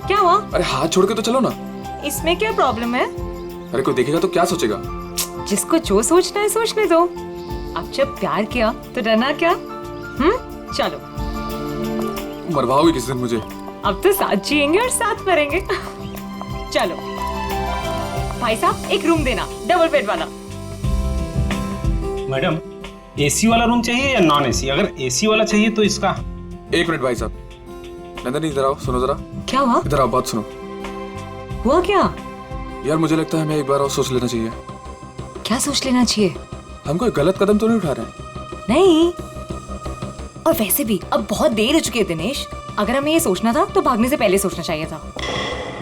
क्या हुआ? अरे हाथ छोड़ के तो चलो ना। इसमें क्या प्रॉब्लम है? अरे कोई देखेगा तो क्या सोचेगा? जिसको जो सोचना है सोचने दो। अब जब प्यार किया तो डरना क्या? चलो। मरवाओगे किस दिन मुझे? अब तो साथ जिएंगे और साथ मरेंगे। चलो भाई साहब, एक रूम देना, डबल बेड वाला। मैडम, एसी वाला रूम चाहिए या नॉन एसी? अगर एसी वाला चाहिए तो इसका। एक मिनट भाई साहब। नंदनी इधर आओ, सुनो जरा। क्या हुआ? इधर आओ, बात सुनो। हुआ क्या? यार मुझे लगता है हमें एक बार और सोच लेना चाहिए। क्या सोच लेना चाहिए? हम कोई गलत कदम तो नहीं उठा रहे हैं? नहीं। और वैसे भी अब बहुत देर हो चुकी है दिनेश। अगर हमें ये सोचना था तो भागने से पहले सोचना चाहिए था।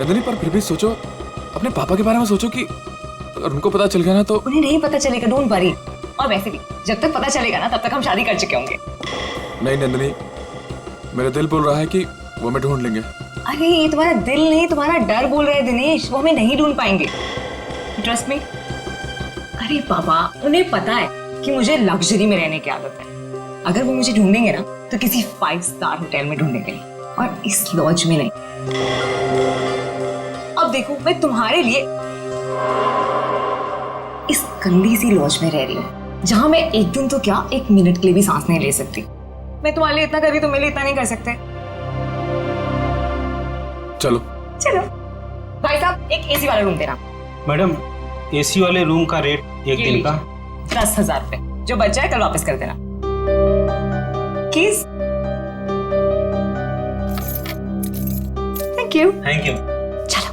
नंदनी पर फिर भी सोचो, अपने पापा के बारे में सोचो कि अगर उनको पता चल गया ना तो। उन्हें नहीं पता चलेगा, डोंट वरी। और वैसे भी जब तक पता चलेगा ना तब तक हम शादी कर चुके होंगे। नहीं नंदनी, मेरा दिल बोल रहा है कि वो हमें ढूंढ लेंगे। अरे ये तुम्हारा दिल नहीं, तुम्हारा डर बोल रहा है दिनेश। वो हमें नहीं ढूंढ पाएंगे, ट्रस्ट मी। अरे पापा, उन्हें पता है कि मुझे लग्जरी में रहने की आदत है। अगर वो मुझे ढूंढेंगे ना तो किसी 5 स्टार होटल में ढूंढेंगे, और इस लॉज में नहीं। अब देखो, मैं तुम्हारे लिए इस गंदी सी लॉज में रह रही हूँ, जहां मैं एक दिन तो क्या, 1 मिनट के लिए भी सांस नहीं ले सकती। मैं तुम्हारे लिए इतना कर रही, तुम मेरे लिए इतना नहीं कर सकते। चलो चलो भाई साहब, एक एसी वाला रूम देना। मैडम, एसी वाले रूम का रेट एक दिन का 10,000 रुपए। जो बच जाए कल वापस कर देना। किस? Thank you. Thank you. चलो।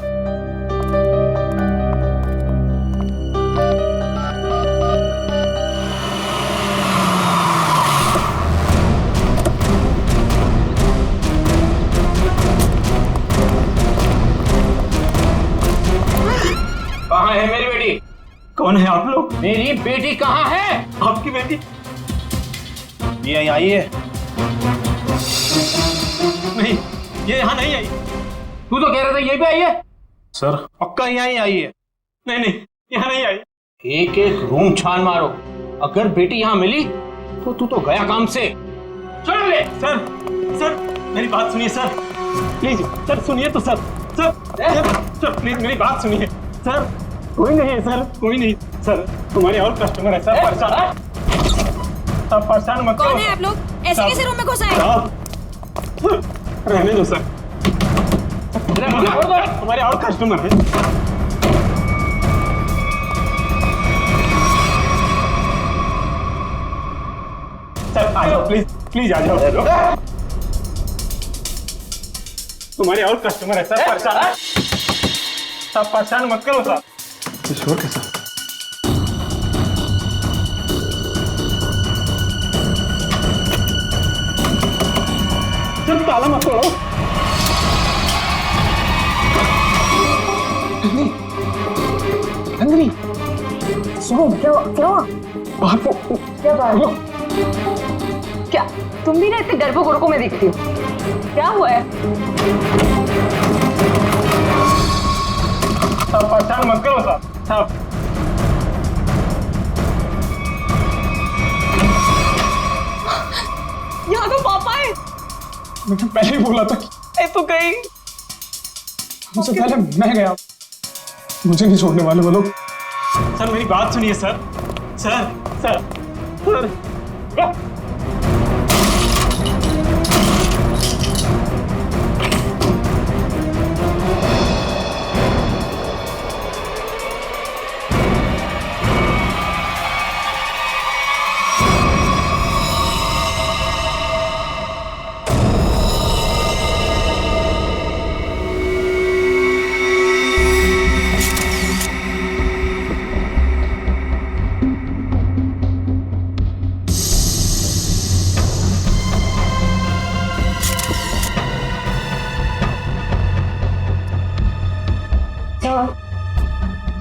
कहाँ है मेरी बेटी? कौन है आप लोग? मेरी बेटी कहाँ है? आपकी बेटी ये आई है? नहीं, ये यहाँ नहीं आई। तू तो कह रहा था ये भी आई है। सर पक्का यहाँ ही आई है। नहीं नहीं, यहाँ नहीं आई। एक एक रूम छान मारो, अगर बेटी यहाँ मिली तो तू तो गया काम से। चल ले। सर सर मेरी बात सुनिए सर, प्लीज सर, सुनिए तो सर। सर प्लीज मेरी बात सुनिए सर। कोई नहीं है सर, कोई नहीं सर, तुम्हारे और कस्टमर है सर। परेशान आप परेशान मत करो। कौन है आप लोग? ऐसे कैसे रूम में घुस आए? रहने दो सर, हमारे और कस्टमर हैं। सर आ जाओ, प्लीज प्लीज आ जाओ। तुम्हारे और कस्टमर है सर। परेशान आप परेशान मत करो सर। शोर के साथ जब ताला मत तोड़ो। नंदिनी सुनो, क्या हुआ? बाहर को क्या बात? क्या तुम भी ना इतने डरपोक औरतों में दिखती हो? क्या हुआ है? आप परेशान मत करो सर। साहब यहाँ तो पापा है। मुझे पहले ही बोला था। मैं तो गई। मुझसे पहले मैं गया, मुझे नहीं छोड़ने वाले वो लोग। सर मेरी बात सुनिए सर। सर सर सर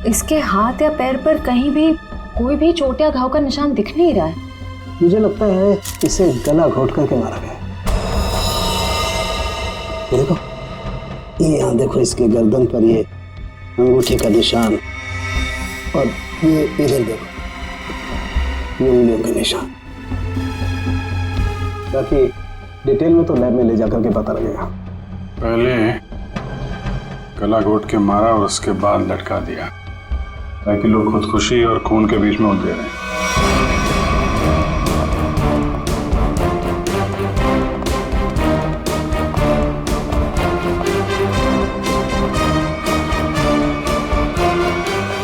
इसके हाथ या पैर पर कहीं भी कोई भी चोट या घाव का निशान दिख नहीं रहा है। मुझे लगता है इसे गला घोट करके मारा गया। ये देखो, ये यहाँ देखो, इसके गर्दन पर ये अंगूठे का निशान, और ये इधर देखो, ये उंगलियों के निशान। बाकी डिटेल में तो लैब में ले जाकर के पता लगेगा। पहले गला घोट के मारा और उसके बाद लटका दिया, ताकि लोग खुदकुशी और खून के बीच में उलझे रहे।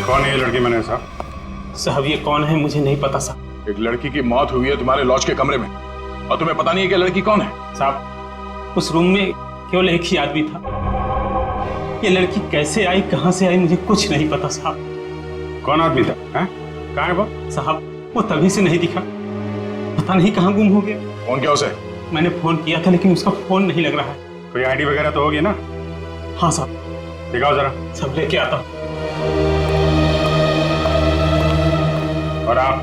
कौन है ये लड़की मैंने साहब? साहब ये कौन है मुझे नहीं पता साहब। एक लड़की की मौत हुई है तुम्हारे लॉज के कमरे में और तुम्हें पता नहीं है कि लड़की कौन है? साहब उस रूम में केवल एक ही आदमी था। ये लड़की कैसे आई, कहां से आई, मुझे कुछ नहीं पता साहब। कौन आदमी था? हैं? कहाँ है वो? साहब वो तभी से नहीं दिखा, पता नहीं कहाँ गुम हो गया। फोन किया उसे? मैंने फोन किया था लेकिन उसका फोन नहीं लग रहा है। कोई आईडी वगैरह तो होगी ना? हाँ साहब। दिखाओ जरा। सब लेके आता हूँ। और आप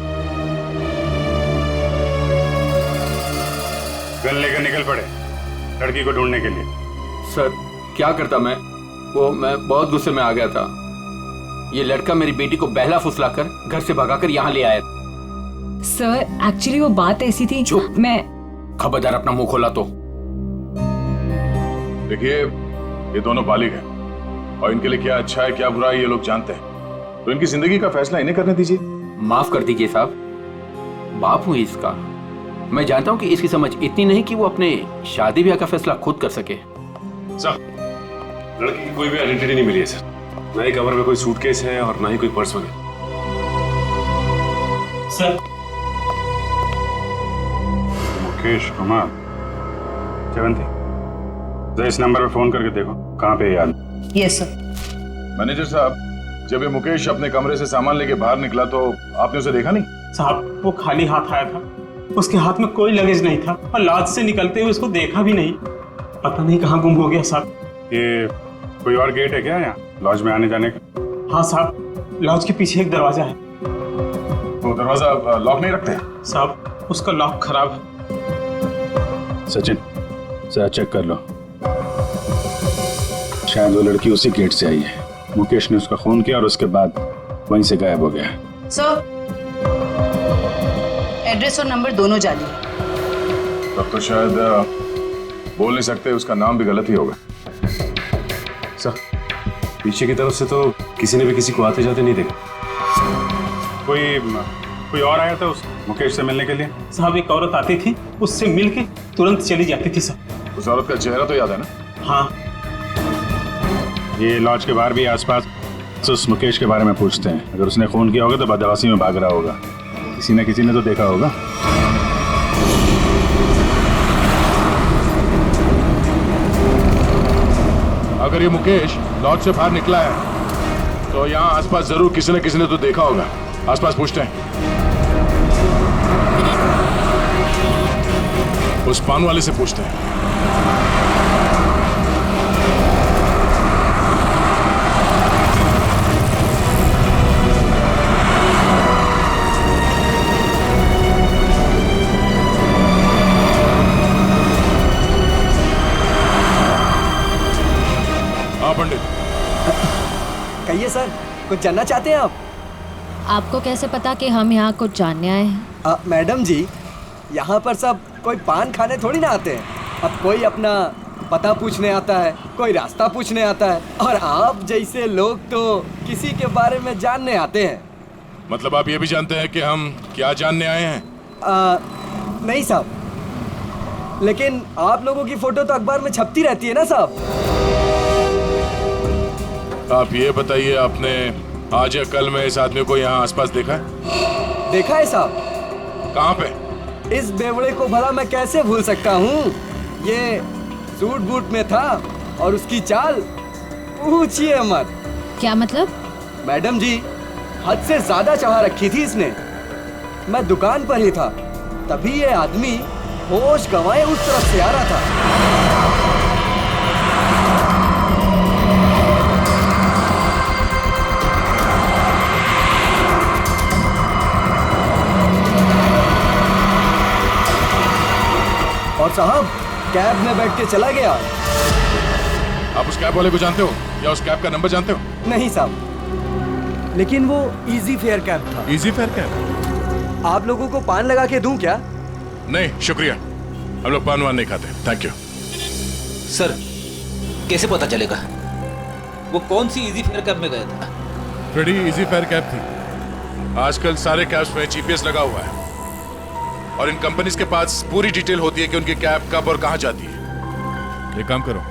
गन लेकर निकल पड़े लड़की को ढूंढने के लिए। सर क्या करता मैं बहुत गुस्से में आ गया था। ये लड़का मेरी बेटी को बहला फुसलाकर घर से भगाकर यहाँ ले आया। सर एक्चुअली वो बात ऐसी थी। चुप। मैं खबरदार अपना मुंह खोला तो। देखिए ये दोनों बालिग हैं और इनके लिए क्या अच्छा है क्या बुरा है ये लोग जानते हैं, तो इनकी जिंदगी का फैसला इन्हें करने दीजिए। माफ कर दीजिए साहब, बाप हूं इसका। मैं जानता हूं कि इसकी समझ इतनी नहीं कि वो अपने शादी ब्याह का फैसला खुद कर सके। सर लड़की की कोई भी आइडेंटिटी नहीं मिली है सर, ना ही कमर में कोई सूटकेस है और ना ही कोई पर्स वगैरह। सर मुकेश कुमार जयवंती, जरा इस नंबर पे फोन करके देखो कहाँ पे याद। Yes sir. मैनेजर साहब, जब ये मुकेश अपने कमरे से सामान लेके बाहर निकला तो आपने उसे देखा नहीं? साहब वो खाली हाथ आया था, उसके हाथ में कोई लगेज नहीं था और लॉज से निकलते हुए उसको देखा भी नहीं। पता नहीं कहाँ गुम हो गया साहब। ये कोई और गेट है क्या यहाँ लॉज में आने जाने का? हाँ साहब, लॉज के पीछे एक दरवाजा है। वो दरवाजा लॉक नहीं रखते? साहब उसका लॉक खराब है। सचिन जरा चेक कर लो, शायद वो लड़की उसी गेट से आई है। मुकेश ने उसका खून किया और उसके बाद वहीं से गायब हो गया। सर एड्रेस और नंबर दोनों जाली है। तब तो शायद बोल नहीं सकते, उसका नाम भी गलत ही होगा। सर पीछे की तरफ से तो किसी ने भी किसी को आते जाते नहीं देखा। कोई और आया था उस मुकेश से मिलने के लिए? साहब एक औरत आती थी, उससे मिलके तुरंत चली जाती थी सर। उस औरत का चेहरा तो याद है ना? हाँ। ये लॉज के बाहर भी आसपास तो उस मुकेश के बारे में पूछते हैं। अगर उसने खून किया होगा तो बदहवासी में भाग रहा होगा, किसी न किसी ने तो देखा होगा। अगर ये मुकेश लॉज से बाहर निकला है तो यहाँ आसपास जरूर किसी न किसी ने तो देखा होगा। आसपास पूछते हैं। उस पान वाले से पूछते हैं। हाँ पंडित। कहिए सर, कुछ जानना चाहते हैं आप? आपको कैसे पता कि हम यहाँ कुछ जानने आए हैं? मैडम जी, यहाँ पर सब कोई पान खाने थोड़ी ना आते हैं। अब कोई अपना पता पूछने आता है, कोई रास्ता पूछने आता है, और आप जैसे लोग तो किसी के बारे में जानने आते हैं। मतलब आप ये भी जानते हैं कि हम क्या जानने आए हैं? नहीं साहब, लेकिन आप लोगों की फोटो तो अखबार में छपती रहती है ना साहब। आप ये बताइए, आपने आज या कल में इस आदमी को यहाँ आसपास देखा है? देखा है साहब। कहाँ पे? इस बेवड़े को भला मैं कैसे भूल सकता हूँ। ये सूट बूट में था और उसकी चाल पूछिए मत। क्या मतलब? मैडम जी, हद से ज्यादा चाह रखी थी इसने। मैं दुकान पर ही था, तभी ये आदमी होश गंवाए उस तरफ से आ रहा था। और साहब कैब में बैठ के चला गया। आप उस कैब वाले को जानते हो या उस कैब का नंबर जानते हो? नहीं साहब, लेकिन वो इजी फेयर कैब था। Easy fair cab? आप लोगों को पान लगा के दूं क्या? नहीं शुक्रिया, हम लोग पान वान नहीं खाते, थैंक यू। सर कैसे पता चलेगा? वो कौन सी इजी फेयर कैब में गया था? फ्रेडी इजी फेयर कैब थी। आजकल सारे कैब्स में जीपीएस लगा हुआ है और इन कंपनीज के पास पूरी डिटेल होती है कि उनकी कैब कब और कहां जाती है। एक काम करो,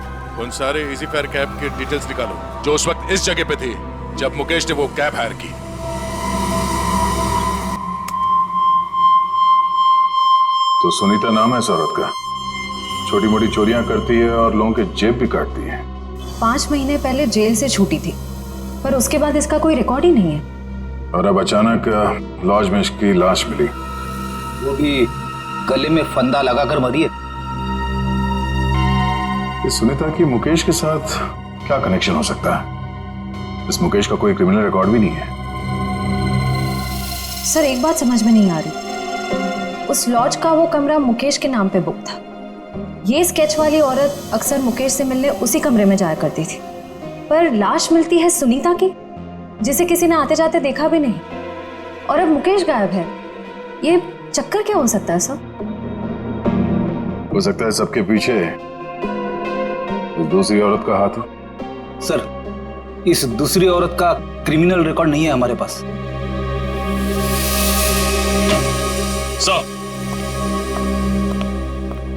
उन सारे इजी फेयर कैब के डिटेल्स निकालो जो उस वक्त इस जगह पे थे जब मुकेश ने वो कैब हायर की। तो सुनीता नाम है इस औरत का, छोटी मोटी चोरियां करती है और लोगों के जेब भी काटती है। 5 महीने पहले जेल से छूटी थी, पर उसके बाद इसका कोई रिकॉर्ड ही नहीं है। और अब अचानक लॉज में इसकी लाश मिली, वो भी गले में फंदा लगाकर मरी है। इस सुनीता की मुकेश के साथ क्या कनेक्शन हो सकता है? इस मुकेश का कोई क्रिमिनल रिकॉर्ड भी नहीं है। सर एक बात समझ में नहीं आ रही, उस लॉज का वो कमरा मुकेश के नाम पे बुक था। ये स्केच वाली औरत अक्सर मुकेश से मिलने उसी कमरे में जाया करती थी, पर लाश मिलती है सुनीता की, जिसे किसी ने आते जाते देखा भी नहीं, और अब मुकेश गायब है। ये चक्कर क्या हो सकता है सर? हो सकता है सबके पीछे इस दूसरी औरत का हाथ हो। सर, इस दूसरी औरत का क्रिमिनल रिकॉर्ड नहीं है हमारे पास।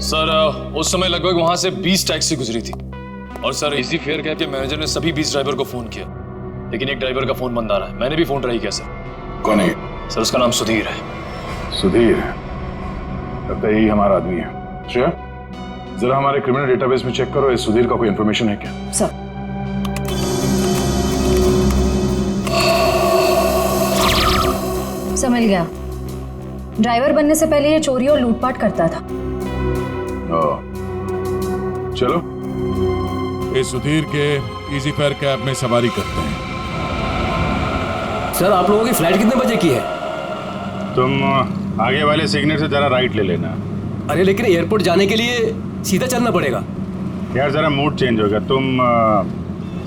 सर उस समय लगभग वहां से 20 टैक्सी गुजरी थी और सर इसी फेयर कैब के मैनेजर ने सभी 20 ड्राइवर को फोन किया, लेकिन एक ड्राइवर का फोन बंद आ रहा है। मैंने भी फोन ट्राई किया सर। कौन है? सर उसका नाम सुधीर है। सुधीर? लगता है यही हमारा आदमी है। श्रेया, जरा हमारे क्रिमिनल डेटाबेस में चेक करो, इस सुधीर का कोई इंफॉर्मेशन है क्या? सर समझ गया, ड्राइवर बनने से पहले ये चोरी और लूटपाट करता था। चलो इस सुधीर के इजी फेयर कैब में सवारी करते हैं। सर आप लोगों की फ्लाइट कितने बजे की है? तुम आगे वाले सिग्नल से जरा राइट ले लेना। अरे लेकिन एयरपोर्ट जाने के लिए सीधा चलना पड़ेगा। यार जरा मूड चेंज होगा, तुम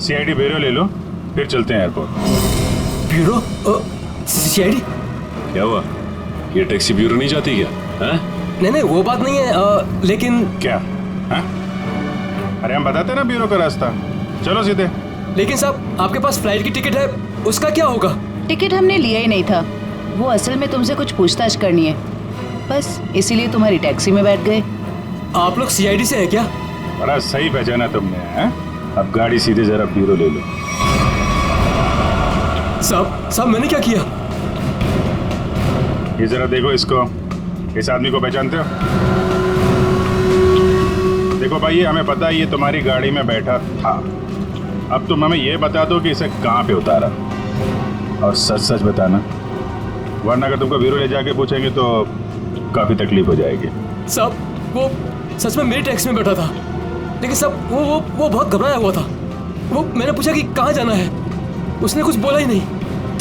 सीआईडी ब्यूरो ले लो, फिर चलते हैं एयरपोर्ट। ब्यूरो? सीआईडी? क्या हुआ, ये टैक्सी ब्यूरो नहीं जाती क्या? नहीं वो बात नहीं है, लेकिन क्या है? अरे हम बताते ना ब्यूरो का रास्ता, चलो सीधे। लेकिन साहब आपके पास फ्लाइट की टिकट है, उसका क्या होगा? टिकट हमने लिया ही नहीं था, वो असल में तुमसे कुछ पूछताछ करनी है, बस इसीलिए तुम्हारी टैक्सी में बैठ गए। आप लोग सीआईडी से हैं क्या? बड़ा सही पहचाना तुमने है? अब गाड़ी सीधे जरा ब्यूरो ले लो। साहब मैंने क्या किया? ये जरा देखो इसको, इस आदमी को पहचानते हो? देखो भाई, हमें पता है ये तुम्हारी गाड़ी में बैठा था। अब तुम हमें ये बता दो कि इसे कहाँ पे उतारा, और सच सच बताना, वरना अगर तुमको ब्यूरो ले जाके पूछेंगे तो काफी तकलीफ हो जाएगी। साहब वो सच में मेरी टैक्सी में बैठा था, लेकिन साहब वो बहुत घबराया हुआ था। वो मैंने पूछा कि कहाँ जाना है, उसने कुछ बोला ही नहीं।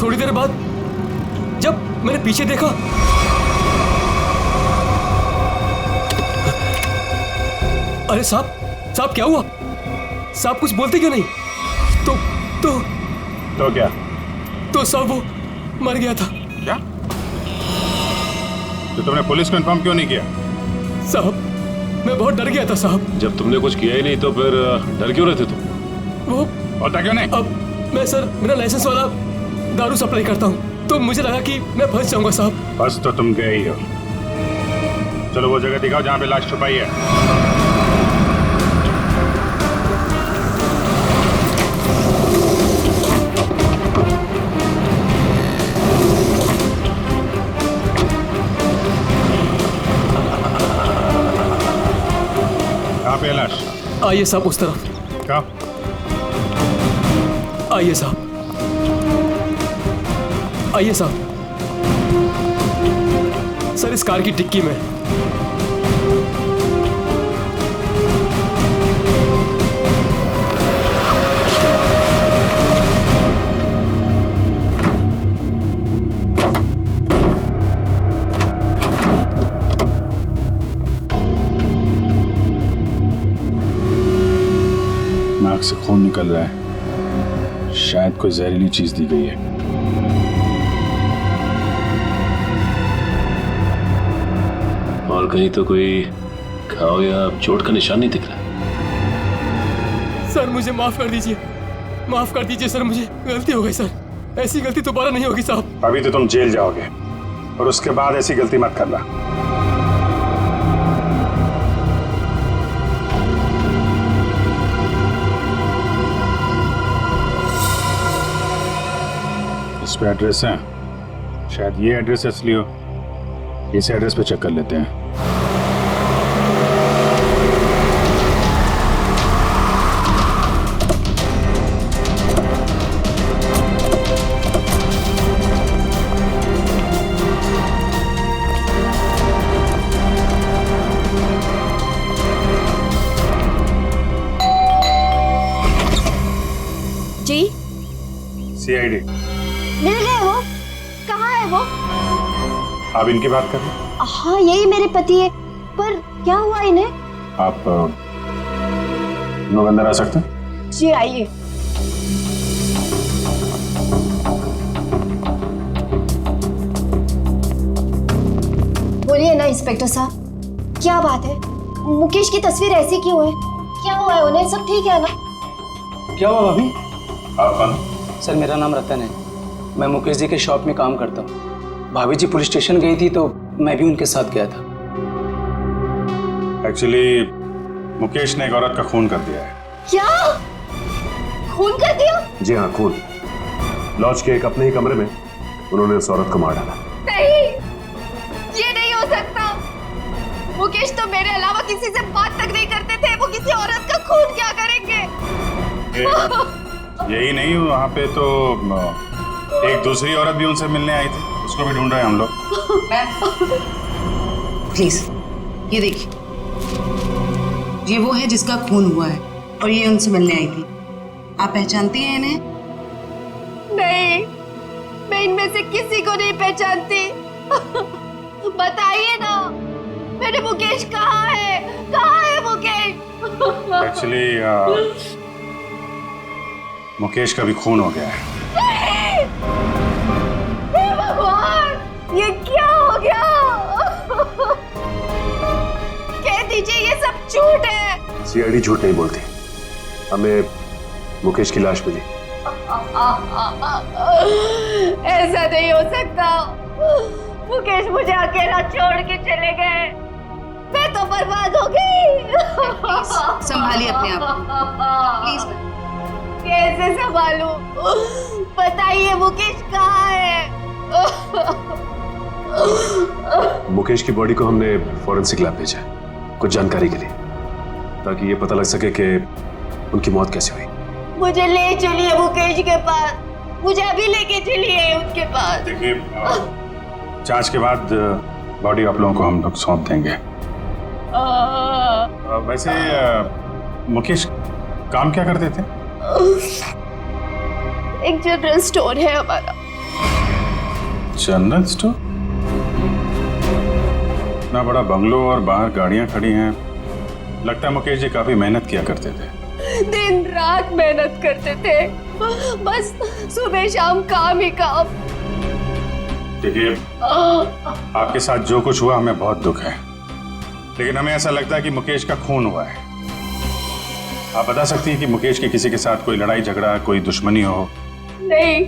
थोड़ी देर बाद जब मैंने पीछे देखा, अरे साहब क्या हुआ? साहब कुछ बोलते क्यों नहीं? तो क्या? तो साहब वो मर गया था। क्या? तो तुमने पुलिस को इन्फॉर्म क्यों नहीं किया? साहब मैं बहुत डर गया था साहब। जब तुमने कुछ किया ही नहीं तो फिर डर क्यों रहे थे तुम? वो होता क्यों नहीं? अब मैं सर मेरा लाइसेंस वाला दारू सप्लाई करता हूँ, तो मुझे लगा कि मैं फंस जाऊंगा साहब। बस तो तुम गए ही हो। चलो वो जगह दिखाओ जहाँ पे लाश छुपाई है। कहाँ पे है लाश? आइए साहब उस तरफ। क्या? आइए साहब, आइए साहब। सर इस कार की डिक्की में। नाक से खून निकल रहा है, शायद कोई जहरीली चीज दी गई है। और कहीं तो कोई घाव या चोट का निशान नहीं दिख रहा। सर मुझे माफ कर दीजिए, माफ कर दीजिए सर, मुझे गलती हो गई सर। ऐसी गलती दोबारा नहीं होगी साहब। अभी तो तुम जेल जाओगे और उसके बाद ऐसी गलती मत करना। इस पे एड्रेस है, शायद ये एड्रेस असली हो। इस एड्रेस पे चेक कर लेते हैं। जी सीआईडी मिल गए वो? कहाँ है वो? आप इनकी बात कर रहे हैं? हाँ यही मेरे पति है, पर क्या हुआ इन्हें? आप लोग अंदर आ सकते हैं? जी आइए। बोलिए ना इंस्पेक्टर साहब, क्या बात है? मुकेश की तस्वीर ऐसी क्यों है? क्या हुआ है उन्हें? सब ठीक है ना? क्या हुआ भाभी? आप कौन? सर मेरा नाम रतन है, मैं मुकेश जी के शॉप में काम करता हूँ। भाभी जी पुलिस स्टेशन गई थी तो मैं भी उनके साथ गया था। एक्चुअली मुकेश ने एक औरत का खून कर दिया है। क्या? खून कर दिया? जी हाँ, खून। लॉज के एक अपने ही कमरे में उन्होंने उस औरत को मार डाला। नहीं, ये नहीं हो सकता। मुकेश तो मेरे अलावा किसी से बात तक नहीं करते थे, वो किसी औरत का खून क्या करेंगे? यही नहीं, वहाँ पे तो एक दूसरी औरत भी उनसे मिलने आई थी, उसको भी ढूंढ रहे हैं हम लोग। प्लीज ये देखिए, ये वो है जिसका खून हुआ है और ये उनसे मिलने आई थी। आप पहचानती हैं इन्हें? नहीं, मैं इनमें से किसी को नहीं पहचानती। बताइए ना, मेरे मुकेश कहाँ है? कहाँ है मुकेश? एक्चुअली मुकेश का भी खून हो गया है। हे भगवान, ये क्या हो गया? कह दीजिए ये सब झूठ है। सीआईडी झूठ नहीं बोलती। हमें मुकेश की लाश मिली। ऐसा नहीं हो सकता। मुकेश मुझे अकेला छोड़ के चले गए, मैं तो बर्बाद हो गई। संभालिए अपने आप प्लीज। कैसे संभालूं? बताइए मुकेश कहाँ है? मुकेश की बॉडी को हमने फॉरेंसिक लैब भेजा कुछ जानकारी के लिए, ताकि ये पता लग सके कि उनकी मौत कैसे हुई। मुझे ले चलिए मुकेश के पास, मुझे अभी लेके चलिए उनके पास। देखिए, जांच के बाद बॉडी आप लोगों को हम लोग सौंप देंगे। वैसे मुकेश काम क्या करते थे? एक जनरल स्टोर है हमारा। General store? इतना बड़ा बंगलो और बाहर गाड़ियां खड़ी हैं, लगता है मुकेश जी काफी मेहनत किया करते थे। दिन रात मेहनत करते थे, बस सुबह शाम काम ही काम। देखिए, आपके साथ जो कुछ हुआ हमें बहुत दुख है, लेकिन हमें ऐसा लगता है कि मुकेश का खून हुआ है। आप बता सकती हैं कि मुकेश की किसी के साथ कोई लड़ाई झगड़ा, कोई दुश्मनी हो? नहीं,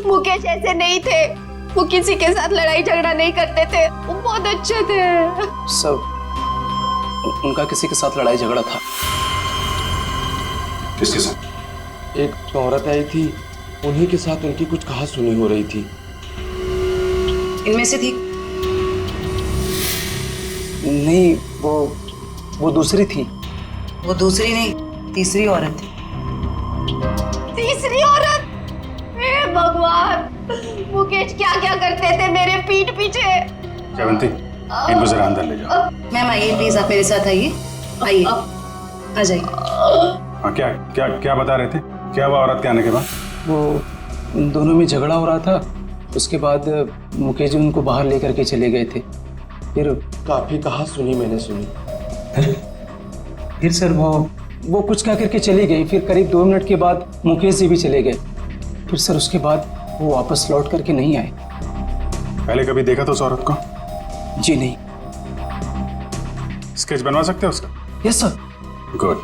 मुकेश ऐसे नहीं थे। वो किसी के साथ लड़ाई झगड़ा नहीं करते थे, वो बहुत अच्छे थे। सब उनका किसी के साथ लड़ाई झगड़ा था। किसके साथ? एक औरत आई थी, उन्हीं के साथ उनकी कुछ कहा सुनी हो रही थी। इनमें से थी? नहीं, वो दूसरी थी। वो दूसरी नहीं, तीसरी औरत थी। तीसरी औरत? हे भगवान, मुकेश क्या क्या करते थे मेरे पीठ पीछे। जयवंती, इनको जरा अंदर ले जाओ। मैम आइए प्लीज, आप मेरे साथ आइए। आइए, आ जाइए। हाँ, क्या क्या क्या बता रहे थे? क्या हुआ औरत के आने के बाद? वो उन दोनों में झगड़ा हो रहा था, उसके बाद मुकेश जी उनको बाहर लेकर के चले गए थे। फिर काफी कहा सुनी मैंने सुनी। फिर सर वो कुछ कह करके चली गई। फिर करीब 2 मिनट के बाद मुकेश जी भी चले गए। फिर सर उसके बाद वो वापस लौट करके नहीं आए। पहले कभी देखा था उस औरत को? जी नहीं। स्केच बनवा सकते हो उसका? Yes sir. गुड।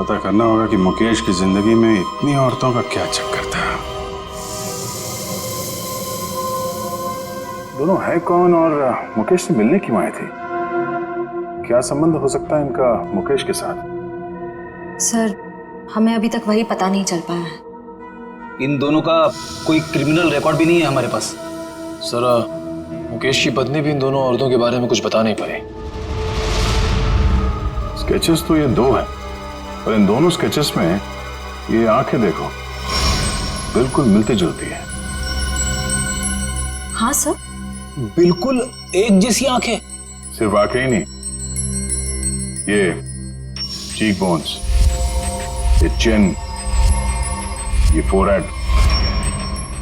पता करना होगा कि मुकेश की जिंदगी में इतनी औरतों का क्या चक्कर था। दोनों है कौन और मुकेश से मिलने क्यों आए थे? क्या संबंध हो सकता है इनका मुकेश के साथ? सर, हमें अभी तक वही पता नहीं चल पाया है। इन दोनों का कोई क्रिमिनल रिकॉर्ड भी नहीं है हमारे पास। सर, मुकेश की पत्नी भी इन दोनों औरतों के बारे में कुछ बता नहीं पाई। स्केचेस तो ये दो हैं, पर इन दोनों स्केचेस में ये आंखें देखो, बिल्कुल मिलती जुलती है। हाँ सर, बिल्कुल एक जैसी आंखें। सिर्फ आंखें ही नहीं, ये चीक बोन्स, ये चिन, ये फोरहेड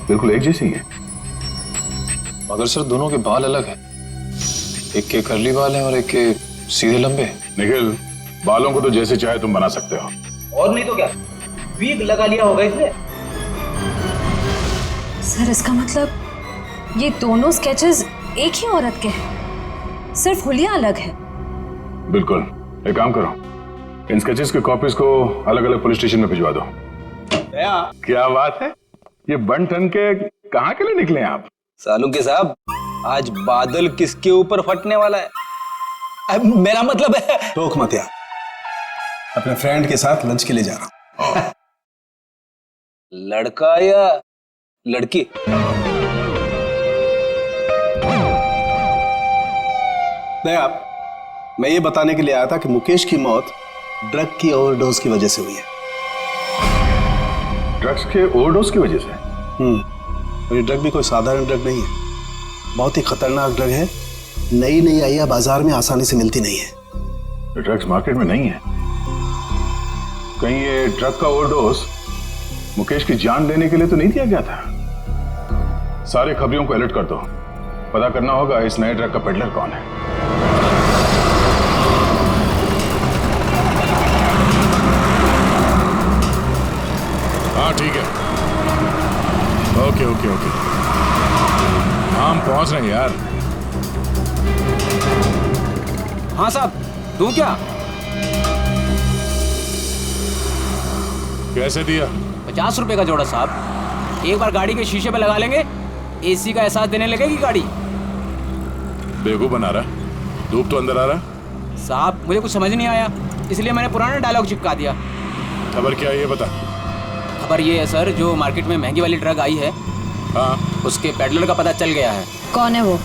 बिल्कुल एक जैसी है। मगर सर दोनों के बाल अलग हैं। एक के कर्ली बाल हैं और एक के सीधे लंबे। निखिल, बालों को तो जैसे चाहे तुम बना सकते हो। और नहीं तो क्या, वीग लगा लिया होगा इसने। सर, इसका मतलब ये दोनों स्केचेस एक ही औरत के हैं, सिर्फ हुलिया अलग है। बिल्कुल। एक काम करो, इन स्केचेस के कॉपीज को अलग अलग पुलिस स्टेशन में भिजवा दो। क्या बात है, ये बन ठन के कहाँ के लिए निकले आप? सालू के साहब, आज बादल किसके ऊपर फटने वाला है? मेरा मतलब है। टोक मत यार, अपने फ्रेंड के साथ लंच के लिए जा रहा हूं। लड़का या लड़की? नहीं, आप, मैं ये बताने के लिए आया था कि मुकेश की मौत ड्रग की ओवरडोज की वजह से हुई है। ड्रग्स के ओवरडोज की वजह से? और ये ड्रग भी कोई साधारण ड्रग नहीं है, बहुत ही खतरनाक ड्रग है। नई नई आइया बाजार में आसानी से मिलती नहीं है। ड्रग्स मार्केट में नहीं है? कहीं ये ड्रग का ओवरडोज मुकेश की जान लेने के लिए तो नहीं दिया गया था? सारे खबरियों को अलर्ट कर दो, पता करना होगा इस नए ड्रग का पेडलर कौन है। हाँ ठीक है, ओके ओके ओके, हम पहुंच रहे हैं यार। हाँ साहब, दूं क्या? कैसे दिया? 50 रुपए का जोड़ा साहब। एक बार गाड़ी के शीशे पे लगा लेंगे, एसी का एहसास देने लगेगी गाड़ी। बेवकूफ बना रहा, धूप तो अंदर आ रहा। साहब, मुझे कुछ समझ नहीं आया, इसलिए मैंने पुराना डायलॉग चिपका दिया। खबर क्या है ये बता। खबर ये है सर, जो मार्केट में महंगी वाली ड्रग आई है, हाँ, उसके पेडलर का पता चल गया है। कौन है वो?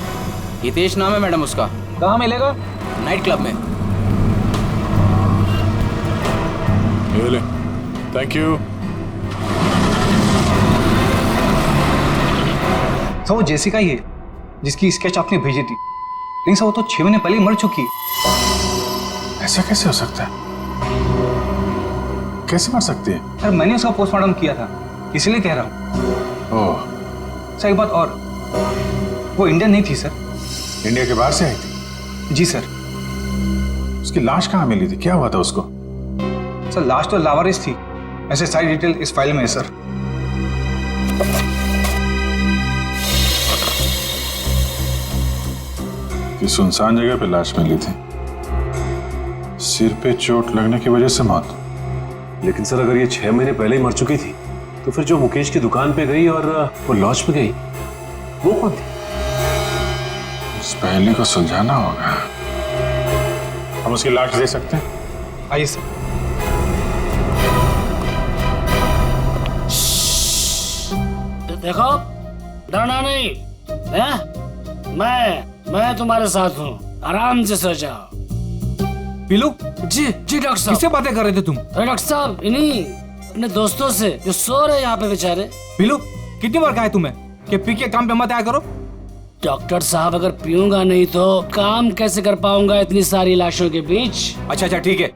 हितेश नाम है मैडम उसका। कहाँ मिलेगा? नाइट क्लब में। ये ले, थैंक यू। सर, वो जेसिका ही है जिसकी स्केच आपने भेजी थी। लेकिन सर, वो तो 6 महीने पहले मर चुकी है। ऐसा कैसे हो सकता है? कैसे मर सकती है? सर, मैंने उसका पोस्टमार्टम किया था, इसलिए कह रहा हूँ। ओह, सर एक बात और, वो इंडियन नहीं थी सर। इंडिया के बाहर से आई थी? जी सर। उसकी लाश कहाँ मिली थी? क्या हुआ था उसको? सर, लाश तो लावारिस थी, ऐसे सारी डिटेल इस फाइल में है सर। कि सुनसान जगह पे लाश मिली थी, सिर पे चोट लगने की वजह से मौत। लेकिन सर, अगर ये 6 महीने पहले ही मर चुकी थी, तो फिर जो मुकेश की दुकान पे गई और वो लॉज पे गई, वो कौन थी? उस पहले को सुलझाना होगा। हम उसकी लाश दे सकते हैं? आइए सर। देखो, डरना नहीं है? मैं तुम्हारे साथ हूँ, आराम से सो जाओ। पीलू? जी डॉक्टर साहब। किससे बातें कर रहे थे तुम? अरे डॉक्टर साहब, इन्हीं अपने दोस्तों से जो सो रहे यहाँ पे बेचारे। पीलू, कितनी बार कहा है तुम्हें कि पी के काम पे मत आया करो? डॉक्टर साहब, अगर पीऊंगा नहीं तो काम कैसे कर पाऊंगा इतनी सारी लाशों के बीच? अच्छा ठीक है,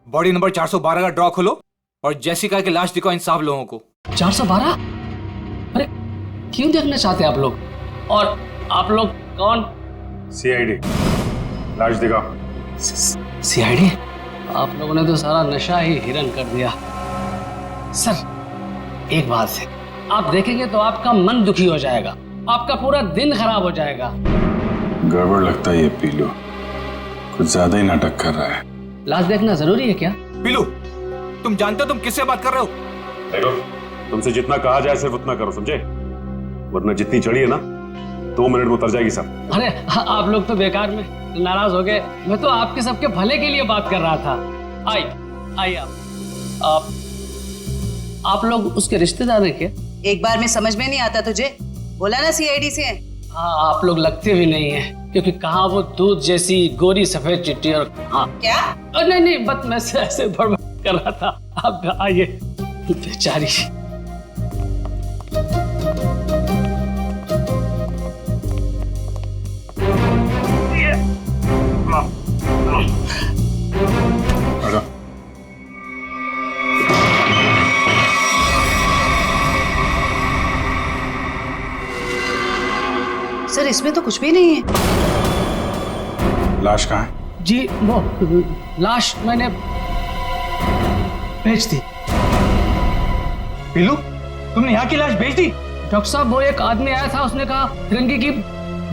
बॉडी नंबर 412 का ड्रॉ खोलो और जेसिका की लाश दिखाओ इन साहब लोगों को। 412? अरे क्यों देखना चाहते हैं आप लोग? और आप लोग कौन? CID। लाश दिखाओ। CID? आप लोगों ने तो सारा नशा ही हिरन कर दिया। सर, एक बात है, आप देखेंगे तो आपका मन दुखी हो जाएगा, आपका पूरा दिन खराब हो जाएगा। गड़बड़ लगता है ये पीलू, कुछ ज्यादा ही नाटक कर रहा है। लाश देखना जरूरी है क्या? पीलू, तुम जानते हो तुम किससे बात कर रहे हो? देखो, तुमसे जितना कहा जाए सिर्फ उतना करो, समझे? वरना जितनी चढ़ी है ना 2 मिनट में उतर जाएगी सब। अरे आप लोग तो बेकार में नाराज हो गए। मैं तो आपके सबके भले के लिए बात कर रहा था। आइए आप लोग उसके रिश्तेदार हैं क्या? एक बार में समझ में नहीं आता तुझे? बोला ना सीआईडी से है। हाँ, आप लोग लगते भी नहीं हैं, क्योंकि कहाँ वो दूध जैसी गोरी सफेद चिट्ठी और हाँ क्या? नहीं बस मैं ऐसे बड़बड़ कर रहा था। आप आइए। बेचारी। सर इसमें तो कुछ भी नहीं है। लाश कहाँ है? जी वो लाश मैंने भेज दी। पीलू, तुमने यहाँ की लाश भेज दी? डॉक्टर साहब, वो एक आदमी आया था, उसने कहा तिरंगी की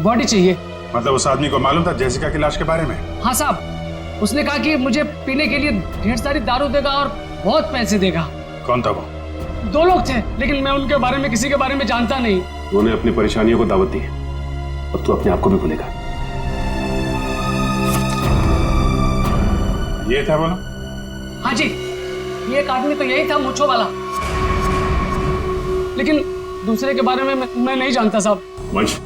बॉडी चाहिए। मतलब उस आदमी को मालूम था जेसिका की लाश के बारे में? हाँ साहब, उसने कहा कि मुझे पीने के लिए ढेर सारी दारू देगा और बहुत पैसे देगा। कौन था वो? 2 लोग थे, लेकिन मैं उनके बारे में किसी के बारे में जानता नहीं। उन्होंने अपनी परेशानियों को दावत दी है और तू अपने आप को भी भूलेगा। ये था बोलो? हाँ जी, ये एक आदमी तो यही था, मूंछों वाला, लेकिन दूसरे के बारे में मैं नहीं जानता साहब। वंश,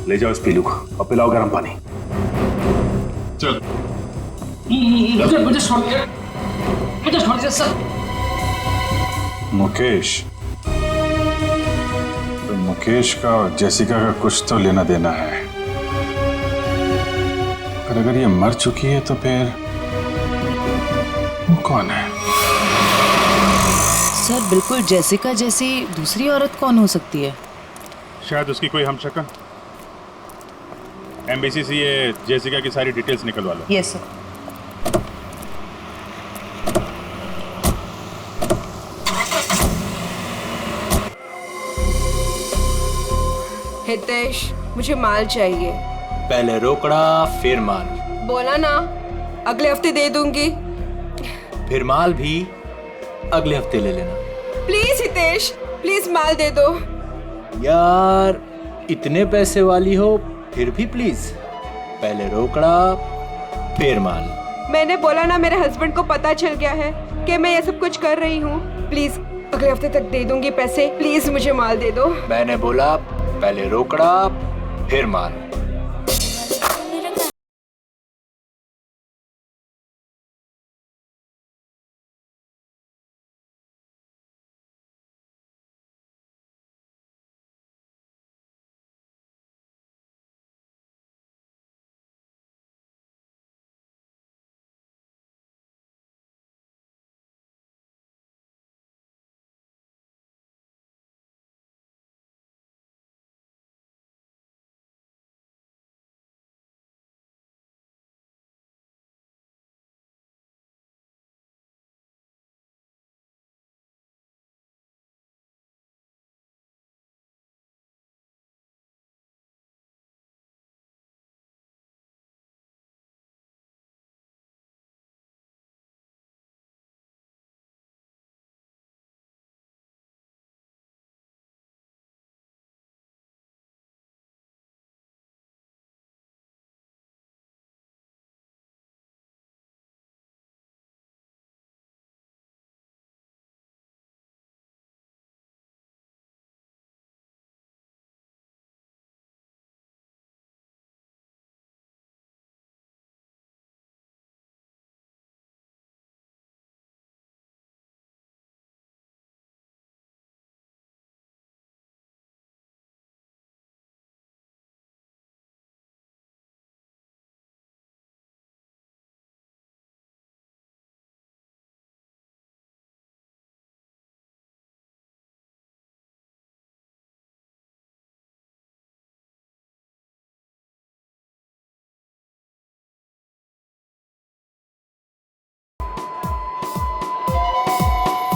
ले जाओ इस पीलू को और पिलाओ गर्म पानी। चल। मुझे छोड़ दीजिए सर। मुकेश, तो मुकेश का और जेसिका का कुछ तो लेना देना है। अगर ये मर चुकी है तो फिर वो कौन है? सर बिल्कुल जेसिका जैसी दूसरी औरत कौन हो सकती है? शायद उसकी कोई हमशक्ल। एमबीसी से ये जेसिका की सारी डिटेल्स निकलवा लो। Yes sir. हितेश, मुझे माल चाहिए। पहले रोकड़ा फिर माल। बोला ना अगले हफ्ते दे दूंगी। फिर माल भी अगले हफ्ते ले लेना। प्लीज हितेश, प्लीज माल दे दो। यार इतने पैसे वाली हो फिर भी प्लीज, पहले रोकड़ा फिर माल। मैंने बोला ना मेरे हस्बैंड को पता चल गया है कि मैं ये सब कुछ कर रही हूँ। प्लीज अगले हफ्ते तक दे दूंगी पैसे। प्लीज मुझे माल दे दो। मैंने बोला पहले रोकड़ा फिर माल।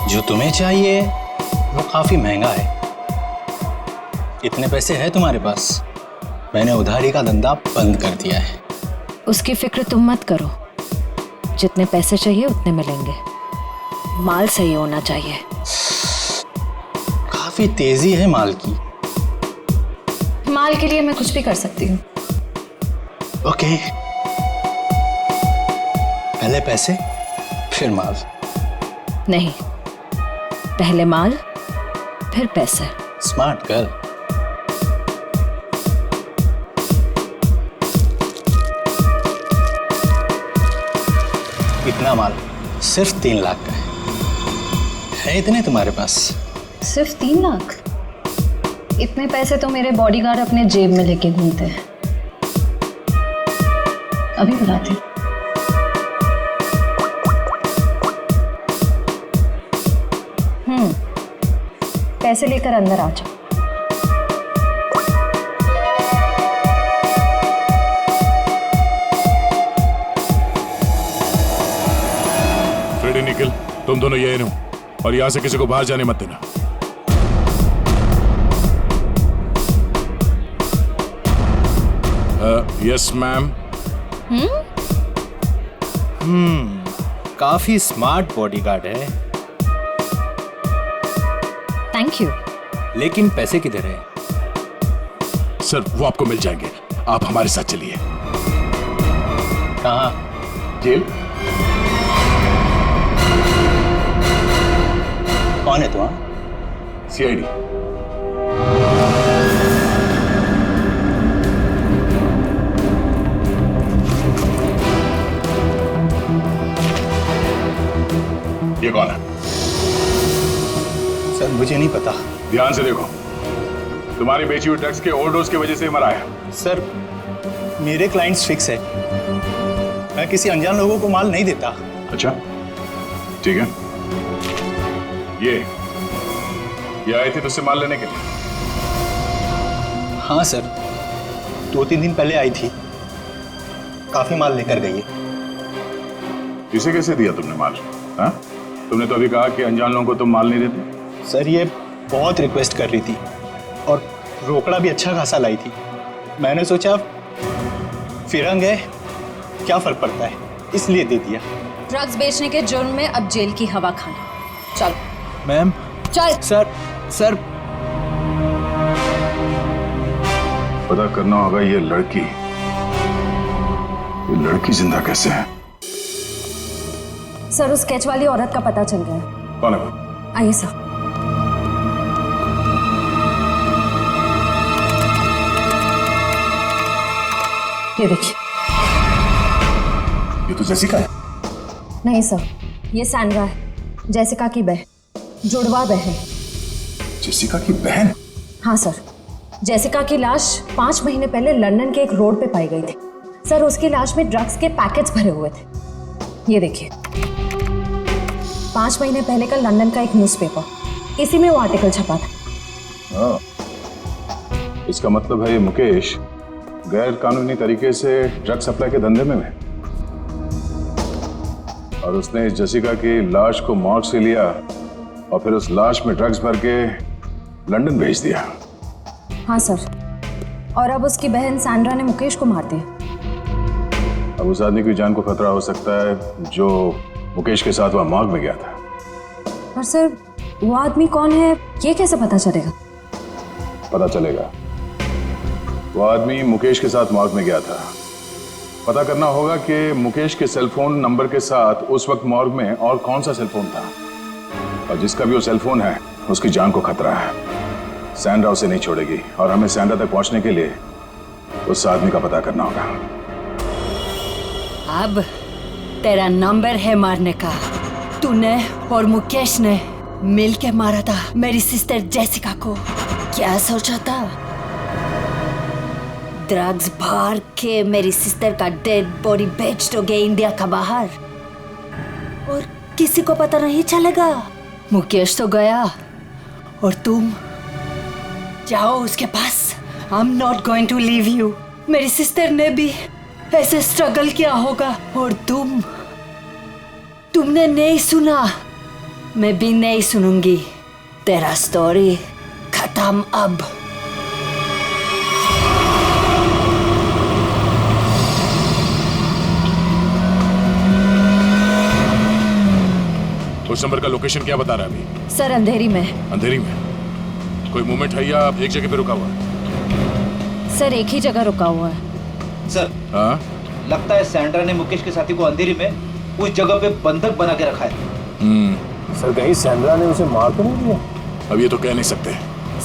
जो तुम्हें चाहिए वो काफी महंगा है। इतने पैसे हैं तुम्हारे पास? मैंने उधारी का धंधा बंद कर दिया है। उसकी फिक्र तुम मत करो, जितने पैसे चाहिए उतने मिलेंगे। माल सही होना चाहिए। काफी तेजी है माल की। माल के लिए मैं कुछ भी कर सकती हूँ। ओके, पहले पैसे फिर माल। नहीं, पहले माल फिर पैसे। Smart girl. इतना माल सिर्फ 3 लाख का है इतने तुम्हारे पास? सिर्फ 3 लाख? इतने पैसे तो मेरे बॉडीगार्ड अपने जेब में लेके घूमते हैं। अभी बुलाती। पैसे लेकर अंदर आ जाओ। फ्रेडी, निखिल, तुम दोनों यही रहो और यहां से किसी को बाहर जाने मत देना। Yes ma'am. काफी स्मार्ट बॉडीगार्ड है। Thank you. लेकिन पैसे किधर है? सर, वो आपको मिल जाएंगे, आप हमारे साथ चलिए। कहाँ? जेल। कौन है तू? सीआईडी। ये कौन है? सर, मुझे नहीं पता। ध्यान से देखो, तुम्हारी बेची हुई ड्रग्स के ओवरडोज की वजह से मरा है। सर, मेरे क्लाइंट्स फिक्स है, मैं किसी अनजान लोगों को माल नहीं देता। अच्छा, ठीक है। ये आई थी तुझसे माल लेने के लिए? हाँ सर, 2-3 दिन पहले आई थी, काफी माल लेकर गई है। इसे कैसे दिया तुमने माल? हाँ? तुमने तो अभी कहा कि अनजान लोगों को तुम माल नहीं देते। सर, ये बहुत रिक्वेस्ट कर रही थी और रोकड़ा भी अच्छा खासा लाई थी। मैंने सोचा फिरंग है, क्या फर्क पड़ता है, इसलिए दे दिया। ड्रग्स बेचने के जुर्म में अब जेल की हवा खाना। चलो। मैम। चल। सर पता करना होगा ये लड़की जिंदा कैसे है। सर, उस स्केच वाली औरत का पता चल गया है। कौन है वो? आइए सर। ये देखिए। ये तो जेसिका है। नहीं सर, ये सैंड्रा है, जेसिका की बहन, जुड़वा बहन। जेसिका की बहन? हाँ सर, जेसिका की लाश 5 महीने पहले लंदन के एक रोड पे पाई गई थी। सर, उसकी लाश में ड्रग्स के पैकेट्स भरे हुए थे। ये देखिए, 5 महीने पहले का लंदन का एक न्यूज़पेपर, इसी में वो आर्टिकल छपा था। इसका मतलब है ये मुकेश गैर कानूनी तरीके से ड्रग सप्लाई के धंधे में है और उसने इस जेसिका की लाश को मॉर्ग से लिया और फिर उस लाश में ड्रग्स भर के लंदन भेज दिया। हाँ सर, और अब उसकी बहन सैंड्रा ने मुकेश को मार दिया। अब उस आदमी की जान को खतरा हो सकता है जो मुकेश के साथ वहां मॉर्ग में गया था। पर सर, वो आदमी कौन है ये कैसे पता चलेगा? पता चलेगा। वो आदमी मुकेश के साथ मॉर्ग में गया था। पता करना होगा कि मुकेश के सेलफोन नंबर के साथ उस वक्त मॉर्ग में और कौन सा सेलफोन था, और जिसका भी वो सेलफोन है उसकी जान को खतरा है। सैंड्रा उसे नहीं छोड़ेगी और हमें सैंड्रा तक पहुंचने के लिए उस आदमी का पता करना होगा। अब तेरा नंबर है मारने का। तूने और मुकेश ने मिलके मारा था मेरी सिस्टर जेसिका को। क्या सोचा था? ड्रग्स भर के मेरी सिस्टर का डेड बॉडी बेच दोगे इंडिया का बाहर और किसी को पता नहीं चलेगा। मुकेश तो गया और तुम जाओ उसके पास। I am not going to leave you. मेरी सिस्टर ने भी ऐसे स्ट्रगल किया होगा और तुमने नहीं सुना, मैं भी नहीं सुनूंगी। तेरा स्टोरी खत्म अब। उस नंबर का लोकेशन क्या बता रहा है अभी? सर अंधेरी में। अंधेरी में? कोई मूवमेंट है या एक जगह पे रुका हुआ है? सर एक ही जगह रुका हुआ है। सर हाँ? लगता है सैंड्रा ने मुकेश के साथी को अंधेरी में उस जगह पे बंधक बना के रखा है। सर कहीं सैंड्रा ने उसे मार तो नहीं दिया? अब ये तो कह नहीं सकते।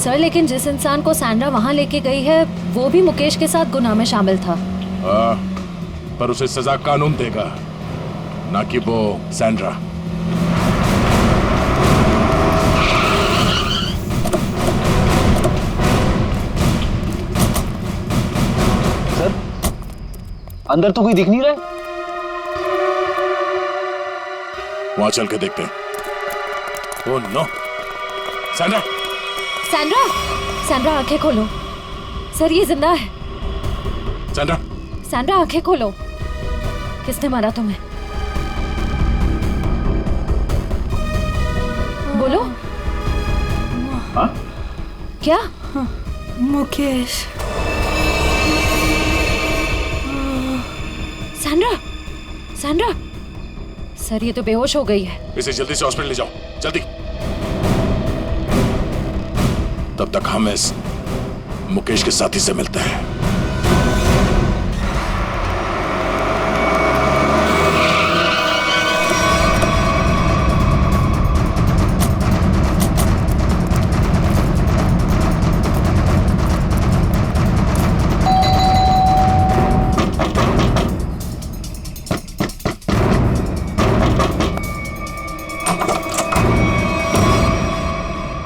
सर लेकिन जिस इंसान को सैंड्रा वहाँ लेके गई है वो भी मुकेश के साथ गुनाह में शामिल था। पर उसे सजा कानून देगा, ना कि वो सैंड्रा। सर अंदर तो कोई दिख नहीं रहा है। वहां चल के देखते हैं। Oh no, Sandra! Sandra! Sandra आंखें खोलो। सर ये जिंदा है। सैंड्रा! सैंड्रा आंखें खोलो। किसने मारा तुम्हें? बोलो। हाँ? क्या? मुकेश। सैंड्रा! सैंड्रा! सर ये तो बेहोश हो गई है। इसे जल्दी से हॉस्पिटल ले जाओ, जल्दी। तब तक हम इस मुकेश के साथी से मिलते हैं।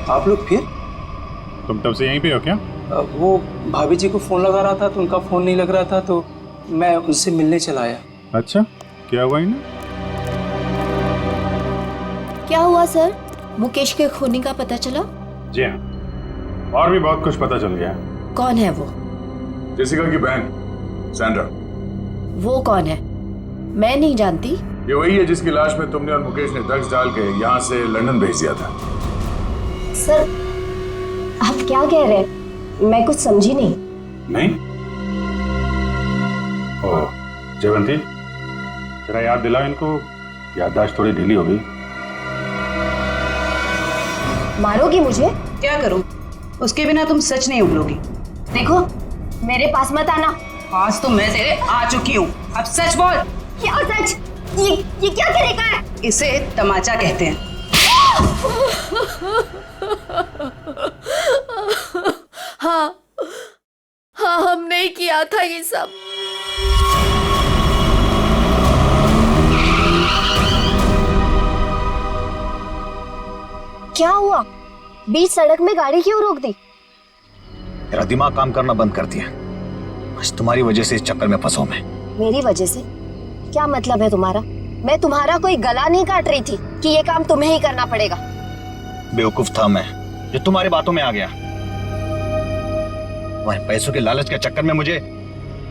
आप लोग फिर? तुम तब से यहीं पे हो क्या? वो भाभी जी को फोन लगा रहा था तो उनका फोन नहीं लग रहा था तो मैं उनसे मिलने चला आया। अच्छा, क्या हुआ इन्हें? क्या हुआ सर? मुकेश के खूनी का पता चला? जी हाँ, और भी बहुत कुछ पता चल गया। कौन है वो? जेसिका की बहन सैंड्रा। वो कौन है? मैं नहीं जानती। ये वही है जिसकी लाश में तुमने और मुकेश ने ड्रग्स डाल के यहाँ से लंदन भेज दिया था। सर आप क्या कह रहे हैं? मैं कुछ समझी नहीं। नहीं? ओह, जयवंती जरा याद दिलाओ इनको, याददाश्त थोड़ी ढीली हो गई। मारोगी मुझे? क्या करूं? उसके बिना तुम सच नहीं उगलोगी। देखो मेरे पास मत आना। आज तो मैं तेरे आ चुकी हूँ, अब सच बोल। क्या सच? ये क्या तरीका है? इसे तमाचा कहते हैं। हाँ हाँ हमने ही किया था ये सब। क्या हुआ? बीच सड़क में गाड़ी क्यों रोक दी? तेरा दिमाग काम करना बंद कर दिया। आज तुम्हारी वजह से इस चक्कर में फंसा मैं। मेरी वजह से? क्या मतलब है तुम्हारा? मैं तुम्हारा कोई गला नहीं काट रही थी कि ये काम तुम्हें ही करना पड़ेगा। बेवकूफ था मैं जो तुम्हारी बातों में आ गया। तुम्हारे पैसों के लालच के चक्कर में मुझे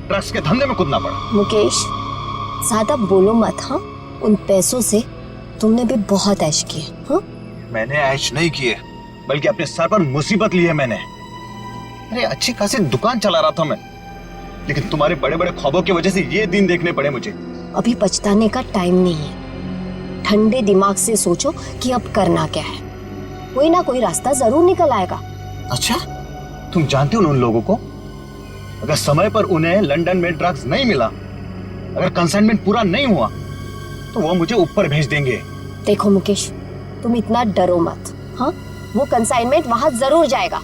ड्रग्स के धंधे में कूदना पड़ा। मुकेश ज्यादा बोलो मत। हाँ, उन पैसों से तुमने भी बहुत ऐश किए। हाँ? मैंने ऐश नहीं किए, बल्कि अपने सर पर मुसीबत ली है मैंने। अरे अच्छी खासी दुकान चला रहा था मैं, लेकिन तुम्हारे बड़े बड़े ख्वाबों की वजह से ये दिन देखने पड़े मुझे। अभी पछताने का टाइम नहीं है। ठंडे दिमाग से सोचो कि अब करना क्या है। कोई ना कोई रास्ता जरूर निकल आएगा। अच्छा, तुम जानते हो उन लोगों को? अगर समय पर उन्हें लंदन में ड्रग्स नहीं मिला, अगर कंसाइनमेंट पूरा नहीं हुआ, तो वो मुझे ऊपर भेज देंगे। देखो मुकेश, तुम इतना डरो मत। हाँ, वो कंसाइनमेंट वहां जरूर जाएगा।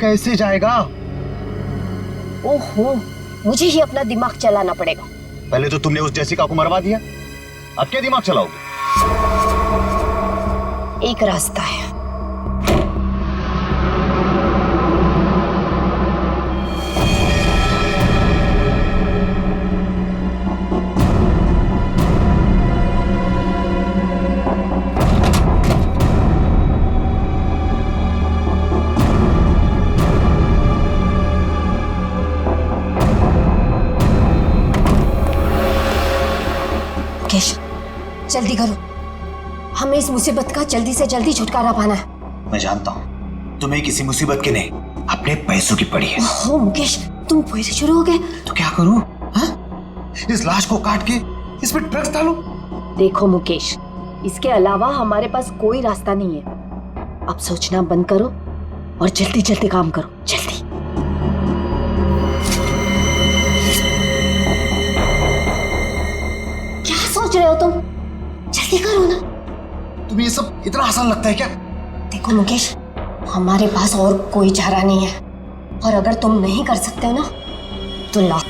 कैसे जाएगा? ओहो, मुझे ही अपना दिमाग चलाना पड़ेगा। पहले तो तुमने उस जेसिका को मरवा दिया, अब क्या दिमाग चलाओगे? एक रास्ता है। जल्दी करो, हमें इस मुसीबत का जल्दी से जल्दी छुटकारा पाना है। मैं जानता हूँ तुम्हें किसी मुसीबत की नहीं, अपने पैसों की पड़ी है। ओह मुकेश, तुम फिर शुरू हो गए। तो क्या करूँ? हाँ? इस लाश को काट के इसमें ड्रग्स डालो। देखो मुकेश, इसके अलावा हमारे पास कोई रास्ता नहीं है। अब सोचना बंद करो और जल्दी जल्दी काम करो, जल्दी। क्या सोच रहे हो तुम? जल्दी करो ना। तुम्हें ये सब इतना आसान लगता है क्या? देखो मुकेश, हमारे पास और कोई चारा नहीं है, और अगर तुम नहीं कर सकते हो ना तो लाओ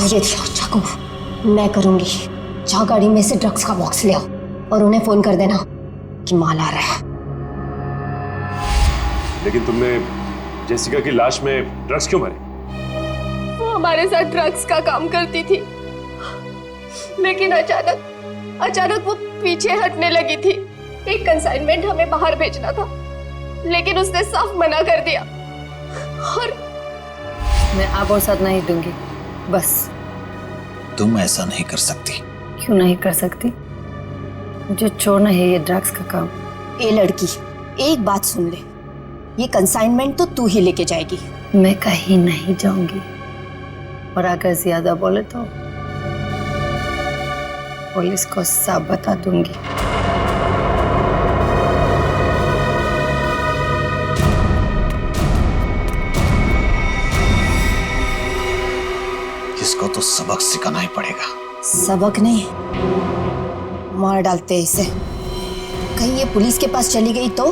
ये चाकू, मैं करूंगी। जाओ गाड़ी में से ड्रग्स का बॉक्स ले आओ और उन्हें फोन कर देना कि माल आ रहा है। लेकिन तुमने जेसिका की लाश में ड्रग्स क्यों भरे? वो हमारे साथ ड्रग्स का काम करती थी, लेकिन अचानक वो पीछे हटने लगी थी। एक कंसाइनमेंट हमें बाहर भेजना था, लेकिन उसने साफ मना कर दिया। और मैं आप और साथ नहीं दूंगी, बस। तुम ऐसा नहीं कर सकती। क्यों नहीं कर सकती? मुझे छोड़ना है ये ड्रग्स का काम। ए लड़की, एक बात सुन ले, ये कंसाइनमेंट तो तू ही लेके जाएगी। मैं कहीं नहीं जाऊंगी, और अगर ज्यादा बोले तो पुलिस को सब बता दूंगी। इसको तो सबक सिखाना ही पड़ेगा। सबक नहीं, मार डालते हैं इसे। कहीं ये पुलिस के पास चली गई तो?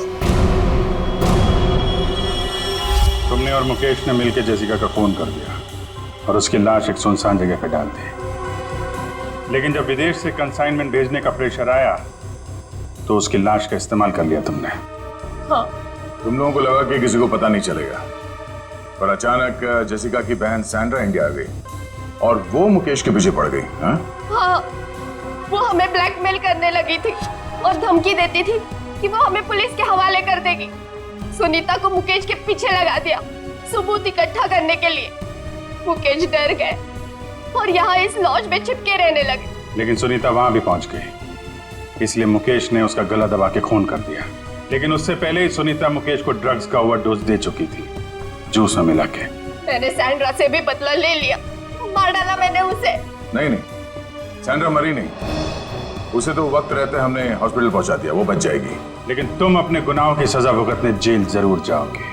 तुमने और मुकेश ने मिलकर जेसिका का फोन कर दिया और उसकी लाश एक सुनसान जगह पे डाल दी। लेकिन जब विदेश से कंसाइनमेंट भेजने का प्रेशर आया तो उसकी लाश का इस्तेमाल कर लिया तुमने। हाँ। तुम लोगों को लगा कि किसी को पता नहीं चलेगा, पर अचानक जेसिका की बहन सैंड्रा इंडिया आ गई और वो मुकेश के पीछे पड़ गई। हाँ, वो हमें ब्लैकमेल करने लगी थी और धमकी देती थी कि वो हमें पुलिस के हवाले कर देगी। सुनीता को मुकेश के पीछे लगा दिया सबूत इकट्ठा करने के लिए। मुकेश डर गए और यहाँ इस लॉज में चिपके रहने लगे। लेकिन सुनीता वहां भी पहुंच गई, इसलिए मुकेश ने उसका गला दबा के खून कर दिया। लेकिन उससे पहले ही सुनीता मुकेश को ड्रग्स का ओवरडोज दे चुकी थी, जूस में मिला के। मैंने सैंड्रा से भी बदला ले लिया, मार डाला मैंने उसे। नहीं, सैंड्रा मरी नहीं, उसे तो वक्त रहते हमने हॉस्पिटल पहुंचा दिया, वो बच जाएगी। लेकिन तुम अपने गुनाहों की सजा भुगतने जेल जरूर जाओगे।